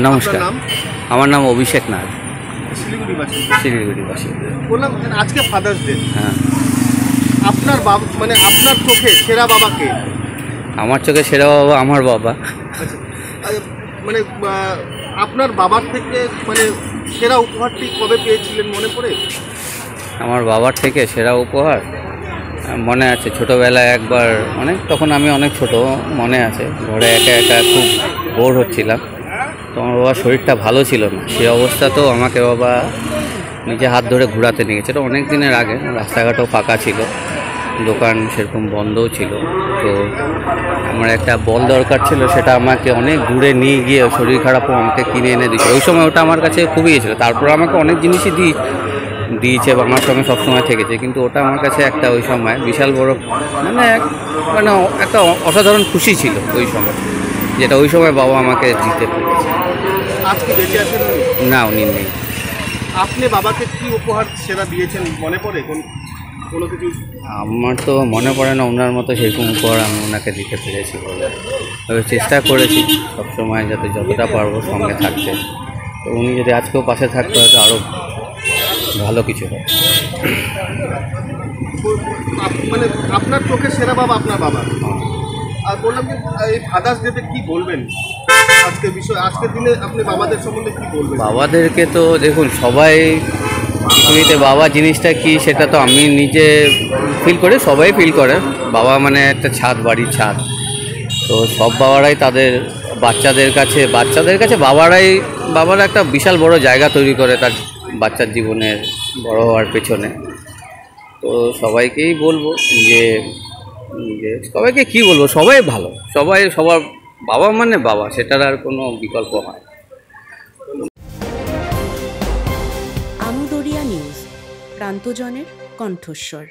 নমস্কার, আমার নাম অভিষেক নাগ, শিলিগুড়িবাসী। শিলিগুড়িবাসী। বললাম আজকে ফাদার্স ডে, হ্যাঁ, আপনার বাবা মানে আপনার চোখে সেরা বাবা কে? আমার চোখে সেরা বাবা আমার বাবা। আচ্ছা, মানে আপনার বাবার থেকে মানে সেরা উপহারটি কবে পেয়েছিলেন মনে পড়ে? আমার বাবার থেকে সেরা উপহার মনে আছে, ছোটোবেলায় একবার তখন আমি অনেক ছোট, মনে আছে ঘরে একা একা খুব বোর হচ্ছিলাম। তো আমার বাবার শরীরটা ভালো ছিল না, সেই অবস্থাতেও আমাকে বাবা নিজে হাত ধরে ঘোরাতে নিয়ে গেছে। এটা অনেক দিনের আগে, রাস্তাঘাটও ফাঁকা ছিল, দোকান সেরকম বন্ধও ছিল। তো আমার একটা বল দরকার ছিল, সেটা আমাকে অনেক দূরে নিয়ে গিয়ে শরীর খারাপও আমাকে কিনে এনে দিয়েছে। ওই সময় ওটা আমার কাছে খুবই ছিল। তারপর আমাকে অনেক জিনিসই দিয়েছে বা আমার সঙ্গে সবসময় থেকেছে, কিন্তু ওটা আমার কাছে একটা ওই সময় বিশাল বড় একটা অসাধারণ খুশি ছিল ওই সময়, যেটা ওই সময় বাবা আমাকে দিতে পেরেছে। আজকে বেঁচে আছেন উনি? না, উনি নেই। আপনি বাবাকে কি উপহার সেরা দিয়েছেন মনে পড়ে কোনো কিছু? আমার তো মনে পড়ে না ওনার মতো সেরকম উপহার আমি ওনাকে দিতে পেরেছি বলে। তবে চেষ্টা করেছি সবসময় যাতে যতটা পারবো সঙ্গে থাকতে। তো উনি যদি আজকেও পাশে থাকতে হয়তো আরও ভালো কিছু হয়। মানে আপনার চোখে সেরা বাবা আপনার বাবা। আর বললাম যে এই ফাদার্স ডেতে কি বলবেন আজকের দিনে আপনি বাবাদের সম্বন্ধে কি বলবেন? বাবাদেরকে তো দেখুন, সবাই পৃথিবীতে বাবা জিনিসটা কি সেটা তো আমি নিজে ফিল করি, সবাই ফিল করে। বাবা মানে একটা ছাদ, বাড়ির ছাদ। তো সব বাবারাই তাদের বাচ্চাদের কাছে বাবারা একটা বিশাল বড় জায়গা তৈরি করে তার বাচ্চার জীবনের বড় হওয়ার পেছনে। তো সবাইকেই বলবো যে সবাইকে কি বলবো, সবাই ভালো, সবার বাবা মানে বাবা, সেটার আর কোনো বিকল্প হয়। আমুদরিয়া নিউজ, প্রান্তজনের কণ্ঠস্বর।